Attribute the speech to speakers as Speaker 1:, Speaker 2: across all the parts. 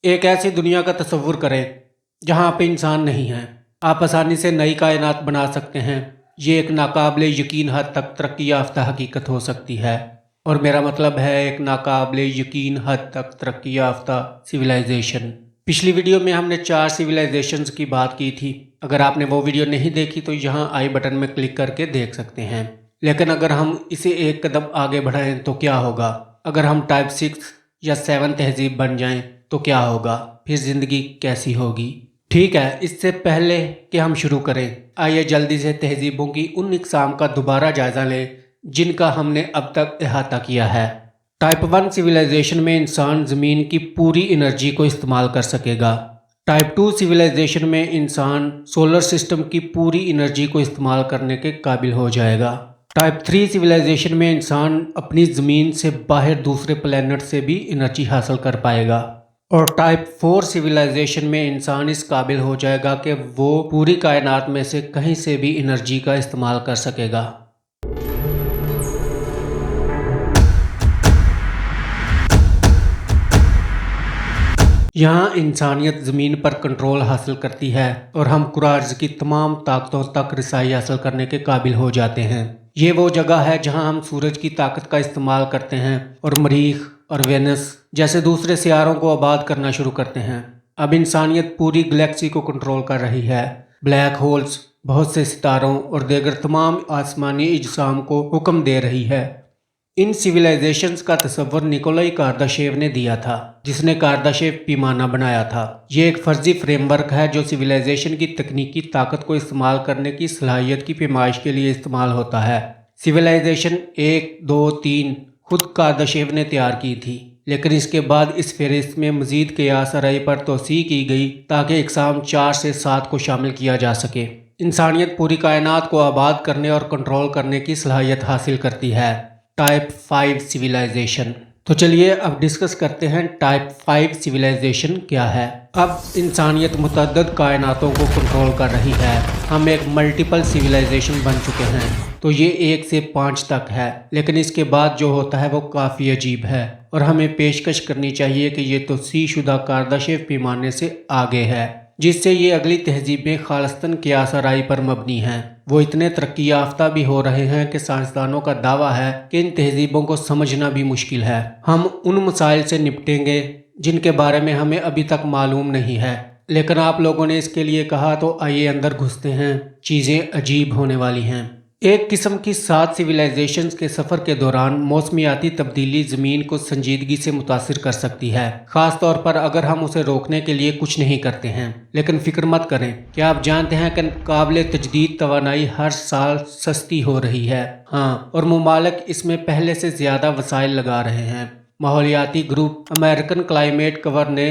Speaker 1: एक ऐसी दुनिया का तसव्वुर करें जहां पे इंसान नहीं है। आप आसानी से नई कायनात बना सकते हैं। ये एक नाकाबिले यकीन हद तक तरक्की याफ्ता हकीकत हो सकती है, और मेरा मतलब है एक नाकाबिले यकीन हद तक तरक्की याफ्ता सिविलाइजेशन। पिछली वीडियो में हमने 4 सिविलाइजेशंस की बात की थी। अगर आपने वो वीडियो नहीं देखी तो यहाँ आई बटन में क्लिक करके देख सकते हैं। लेकिन अगर हम इसे एक कदम आगे बढ़ाएं तो क्या होगा? अगर हम टाइप 6 या 7 तहजीब बन जाएं तो क्या होगा? फिर ज़िंदगी कैसी होगी? ठीक है, इससे पहले कि हम शुरू करें, आइए जल्दी से तहजीबों की उन इकसाम का दोबारा जायज़ा लें जिनका हमने अब तक अहाता किया है। टाइप 1 सिविलाइजेशन में इंसान ज़मीन की पूरी एनर्जी को इस्तेमाल कर सकेगा। टाइप 2 सिविलाइजेशन में इंसान सोलर सिस्टम की पूरी एनर्जी को इस्तेमाल करने के काबिल हो जाएगा। टाइप 3 सिविलाइजेशन में इंसान अपनी ज़मीन से बाहर दूसरे प्लेनेट से भी एनर्जी हासिल कर पाएगा। और टाइप 4 सिविलाइजेशन में इंसान इस काबिल हो जाएगा कि वो पूरी कायनात में से कहीं से भी एनर्जी का इस्तेमाल कर सकेगा। यहाँ इंसानियत ज़मीन पर कंट्रोल हासिल करती है और हम कुरार्ज की तमाम ताकतों तक रसाई हासिल करने के काबिल हो जाते हैं। ये वो जगह है जहाँ हम सूरज की ताकत का इस्तेमाल करते हैं और मरीख और वेनस जैसे दूसरे सियारों को आबाद करना शुरू करते हैं। अब इंसानियत पूरी गैलेक्सी को कंट्रोल कर रही है। ब्लैक होल्स, बहुत से सितारों और दीगर तमाम आसमानी इजसाम को हुक्म दे रही है। इन सिविलाइजेशंस का तस्वर निकोलाई कार्दाशेव ने दिया था, जिसने कार्दाशेव पैमाना बनाया था। ये एक फर्जी फ्रेमवर्क है जो सिविलाइजेशन की तकनीकी ताकत को इस्तेमाल करने की सलाहियत की पैमाइश के लिए इस्तेमाल होता है। सिविलाइजेशन 1, 2, 3 खुद कार्दाशेव ने तैयार की थी, लेकिन इसके बाद इस फहरिस्त में मजीद क़ियास आराई पर तोसी की गई ताकि इकसाम 4 से 7 को शामिल किया जा सके। इंसानियत पूरी कायनात को आबाद करने और कंट्रोल करने की सलाहियत हासिल करती है। Type 5 civilization. तो चलिए अब डिस्कस करते हैं टाइप 5 सिविलाइजेशन क्या है। अब इंसानियत मुतअद्दिद कायनातों को कंट्रोल कर रही है। हम एक मल्टीपल सिविलाइजेशन बन चुके हैं, तो ये 1 से 5 तक है। लेकिन इसके बाद जो होता है वो काफ़ी अजीब है और हमें पेशकश करनी चाहिए कि ये तोसी शुदा कार्दाशेव पैमाने से आगे है, जिससे ये अगली तहजीबें खालिस्तन क़ियास आराई पर मबनी हैं। वो इतने तरक्की याफ्ता भी हो रहे हैं कि साइंसदानों का दावा है कि इन तहजीबों को समझना भी मुश्किल है। हम उन मसाइल से निपटेंगे जिनके बारे में हमें अभी तक मालूम नहीं है, लेकिन आप लोगों ने इसके लिए कहा तो आइए अंदर घुसते हैं। चीज़ें अजीब होने वाली हैं। एक किस्म की 7 सिविलाइजेशंस के सफ़र के दौरान मौसमियाती तब्दीली ज़मीन को संजीदगी से मुतासिर कर सकती है, ख़ास तौर पर अगर हम उसे रोकने के लिए कुछ नहीं करते हैं। लेकिन फ़िक्र मत करें, क्या आप जानते हैं कि काबिल तजदीद तवानाई हर साल सस्ती हो रही है। हाँ, और मुमालिक इसमें पहले से ज़्यादा वसाइल लगा रहे हैं। माहौलियाती ग्रुप अमेरिकन क्लाइमेट कवर ने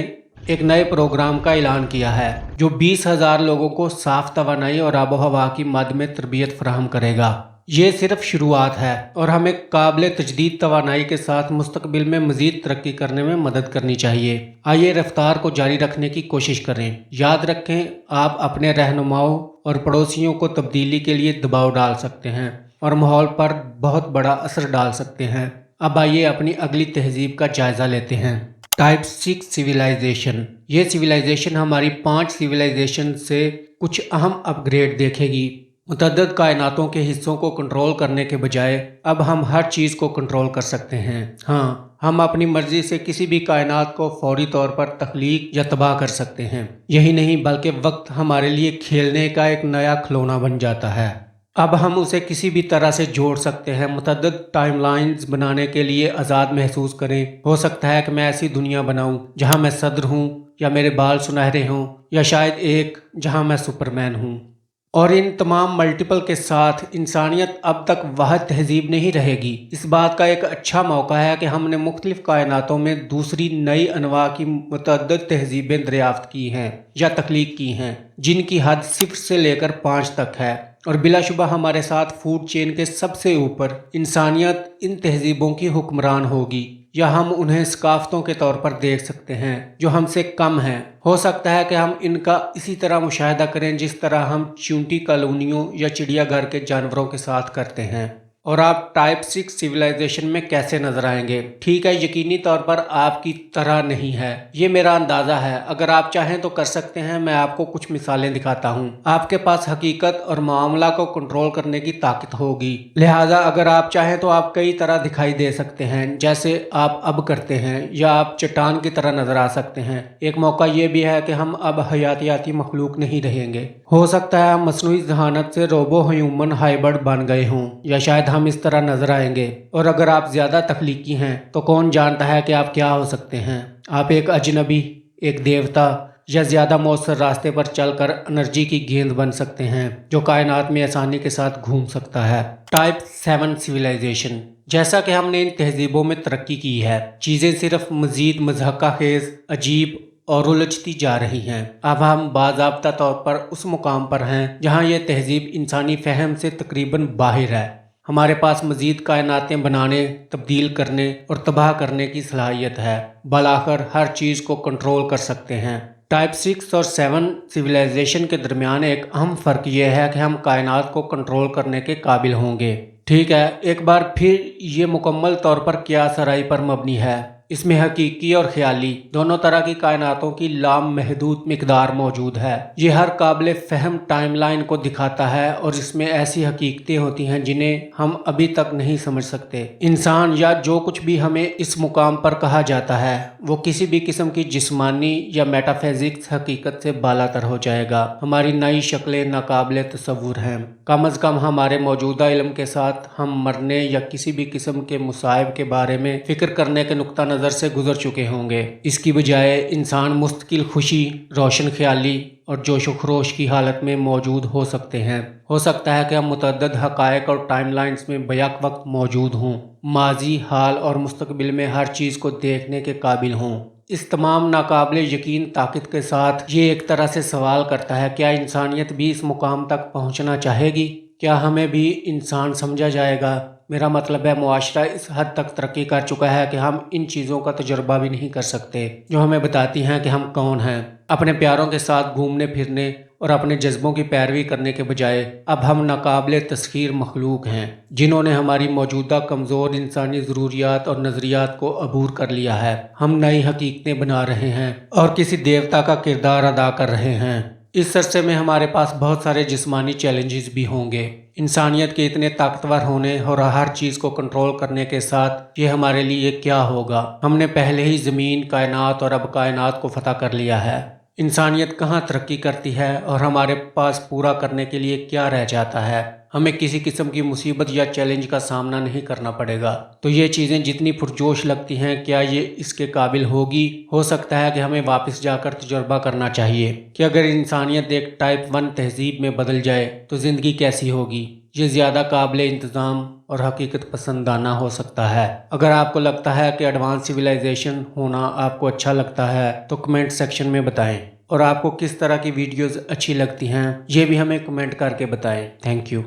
Speaker 1: एक नए प्रोग्राम का ऐलान किया है जो 20,000 लोगों को साफ तवानाई और आबो हवा की मद में तरबियत फराहम करेगा। ये सिर्फ शुरुआत है और हमें काबिल तजदीद तवानाई के साथ मुस्तकबिल में मजीद तरक्की करने में मदद करनी चाहिए। आइए रफ्तार को जारी रखने की कोशिश करें। याद रखें, आप अपने रहनुमाओं और पड़ोसियों को तब्दीली के लिए दबाव डाल सकते हैं और माहौल पर बहुत बड़ा असर डाल सकते हैं। अब आइए अपनी अगली तहजीब का जायज़ा लेते हैं। Type 6 civilisation. ये सिविलाइजेशन हमारी 5 सिविलाइजेशन से कुछ अहम अपग्रेड देखेगी। मुतअद्दिद कायनातों के हिस्सों को कंट्रोल करने के बजाय अब हम हर चीज़ को कंट्रोल कर सकते हैं। हाँ, हम अपनी मर्जी से किसी भी कायनात को फौरी तौर पर तख्लीक या तबाह कर सकते हैं। यही नहीं बल्कि वक्त हमारे लिए खेलने का एक नया खिलौना बन जाता है। अब हम उसे किसी भी तरह से जोड़ सकते हैं। मुतअद्दिद टाइमलाइंस बनाने के लिए आज़ाद महसूस करें। हो सकता है कि मैं ऐसी दुनिया बनाऊं जहां मैं सदर हूं, या मेरे बाल सुनहरे हों, या शायद एक जहां मैं सुपरमैन हूं। और इन तमाम मल्टीपल के साथ इंसानियत अब तक वाहिद तहजीब नहीं रहेगी। इस बात का एक अच्छा मौका है कि हमने मुख्तलिफ कायनातों में दूसरी नई अनवा की मुतअद्दिद तहजीबें दरियाफ्त की हैं या तख्लीक की हैं, जिनकी हद 0 से लेकर 5 तक है। और बिलाशुबा हमारे साथ फूड चेन के सबसे ऊपर इंसानियत इन तहजीबों की हुक्मरान होगी, या हम उन्हें सकाफ़तों के तौर पर देख सकते हैं जो हमसे कम हैं। हो सकता है कि हम इनका इसी तरह मुशाहिदा करें जिस तरह हम चींटी कॉलोनियों या चिड़ियाघर के जानवरों के साथ करते हैं। और आप टाइप 6 सिविलाइजेशन में कैसे नजर आएंगे। ठीक है, यकीनी तौर पर आपकी तरह नहीं है, ये मेरा अंदाजा है। अगर आप चाहें तो कर सकते हैं। मैं आपको कुछ मिसालें दिखाता हूँ। आपके पास हकीकत और मामला को कंट्रोल करने की ताकत होगी, लिहाजा अगर आप चाहें तो आप कई तरह दिखाई दे सकते हैं, जैसे आप अब करते हैं, या आप चट्टान की तरह नजर आ सकते हैं। एक मौका ये भी है कि हम अब हयातियाती मखलूक नहीं रहेंगे। हो सकता है हम मसनूई ज़हानत से रोबो ह्यूमन हाइब्रिड बन गए हों, या शायद हम इस तरह नजर आएंगे। और अगर आप ज्यादा तख्लीकी हैं तो कौन जानता है कि आप क्या हो सकते हैं। आप एक अजनबी, एक देवता, या ज्यादा मौसर रास्ते पर चलकर एनर्जी की गेंद बन सकते हैं जो कायनात में आसानी के साथ घूम सकता है। Type 7 civilization. जैसा कि हमने इन तहजीबों में तरक्की की है, चीजें सिर्फ मजीद मज़हका खेज, अजीब और उलझती जा रही हैं। अब हम बाज़ाब्ता तौर पर उस मुकाम पर हैं जहां ये तहजीब इंसानी फहम से तकरीबन बाहर है। हमारे पास मजीद कायनातें बनाने, तब्दील करने और तबाह करने की सलाहियत है। बलाखर हर चीज़ को कंट्रोल कर सकते हैं। टाइप 6 और 7 सिविलाइजेशन के दरमियान एक अहम फ़र्क यह है कि हम कायनात को कंट्रोल करने के काबिल होंगे। ठीक है, एक बार फिर ये मुकम्मल तौर पर क़ियास आराई पर मबनी है। इसमें हकीकी और ख्याली दोनों तरह की कायनातों की लामहदूद मिकदार मौजूद है। ये हर काबिल फ़हम टाइमलाइन को दिखाता है और इसमें ऐसी हकीकतें होती हैं जिन्हें हम अभी तक नहीं समझ सकते। इंसान या जो कुछ भी हमें इस मुकाम पर कहा जाता है वो किसी भी किस्म की जिस्मानी या मेटाफिजिक्स हकीकत से बालातर हो जाएगा। हमारी नई शक्लें नाकाबिल तसव्वुर हैं। कम अज़ कम हमारे मौजूदा इल्म के साथ हम मरने या किसी भी किस्म के मुसाइब के बारे में फ़िक्र करने के नुक्ता नज़र से गुजर चुके होंगे। इसकी बजाय इंसान मुस्तकिल खुशी, रोशन ख्याली और जोश व खरोश की हालत में मौजूद हो सकते हैं। हो सकता है कि हम मुतअद्दिद हक़ाइक़ और टाइमलाइंस में बैक वक्त मौजूद हों, माजी, हाल और मुस्तकबिल में हर चीज़ को देखने के काबिल हों। इस तमाम नाकाबिल यकीन ताकत के साथ ये एक तरह से सवाल करता है, क्या इंसानियत भी इस मुकाम तक पहुँचना चाहेगी? क्या हमें भी इंसान समझा जाएगा? मेरा मतलब है, मुआशरा इस हद तक तरक्की कर चुका है कि हम इन चीज़ों का तजुर्बा भी नहीं कर सकते जो हमें बताती हैं कि हम कौन हैं। अपने प्यारों के साथ घूमने फिरने और अपने जज्बों की पैरवी करने के बजाय अब हम नाकाबिल तस्खीर मखलूक हैं जिन्होंने हमारी मौजूदा कमज़ोर इंसानी ज़रूरियात और नज़रियात को अबूर कर लिया है। हम नई हकीकतें बना रहे हैं और किसी देवता का किरदार अदा कर रहे हैं। इस अरसे में हमारे पास बहुत सारे जिस्मानी चैलेंजेस भी होंगे। इंसानियत के इतने ताकतवर होने और हर चीज़ को कंट्रोल करने के साथ ये हमारे लिए क्या होगा। हमने पहले ही ज़मीन, कायनात और अब कायनात को फतह कर लिया है। इंसानियत कहाँ तरक्की करती है और हमारे पास पूरा करने के लिए क्या रह जाता है। हमें किसी किस्म की मुसीबत या चैलेंज का सामना नहीं करना पड़ेगा। तो ये चीज़ें जितनी पुरजोश लगती हैं, क्या ये इसके काबिल होगी? हो सकता है कि हमें वापस जाकर तजुर्बा करना चाहिए कि अगर इंसानियत एक टाइप 1 तहजीब में बदल जाए तो ज़िंदगी कैसी होगी। ये ज़्यादा काबिल इंतज़ाम और हकीकत पसंदाना हो सकता है। अगर आपको लगता है कि एडवांस सिविलाइजेशन होना आपको अच्छा लगता है तो कमेंट सेक्शन में बताएं, और आपको किस तरह की वीडियोस अच्छी लगती हैं ये भी हमें कमेंट करके बताएं। Thank you.